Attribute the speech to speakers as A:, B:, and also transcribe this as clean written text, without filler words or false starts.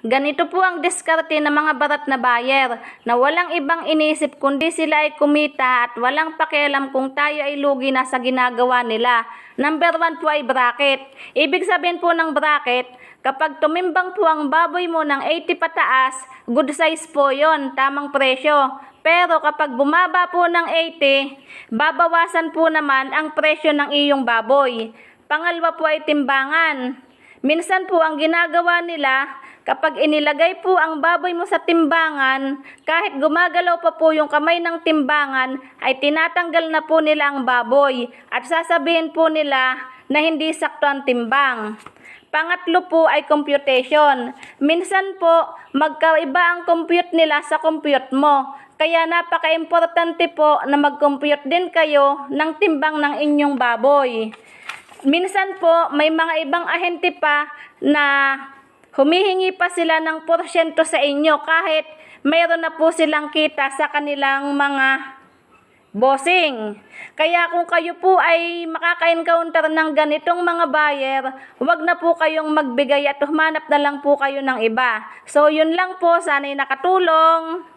A: Ganito po ang diskarte ng mga barat na buyer na walang ibang inisip kundi sila ay kumita at walang pakialam kung tayo ay lugi na sa ginagawa nila. Number 1 po ay bracket. Ibig sabihin po ng bracket, kapag tumimbang po ang baboy mo ng 80 pataas, good size po yon, tamang presyo. Pero kapag bumaba po ng 80, babawasan po naman ang presyo ng iyong baboy. Pangalawa po ay timbangan. Minsan po ang ginagawa nila, kapag inilagay po ang baboy mo sa timbangan, kahit gumagalaw pa po yung kamay ng timbangan, ay tinatanggal na po nila ang baboy at sasabihin po nila na hindi sakto ang timbang. Pangatlo po ay computation. Minsan po, magkaiba ang compute nila sa compute mo. Kaya napaka-importante po na mag-compute din kayo ng timbang ng inyong baboy. Minsan po, may mga ibang ahente pa na humihingi pa sila ng porsyento sa inyo kahit mayroon na po silang kita sa kanilang mga bossing. Kaya kung kayo po ay makaka-encounter ng ganitong mga buyer, huwag na po kayong magbigay at humanap na lang po kayo ng iba. So yun lang po, sana'y nakatulong.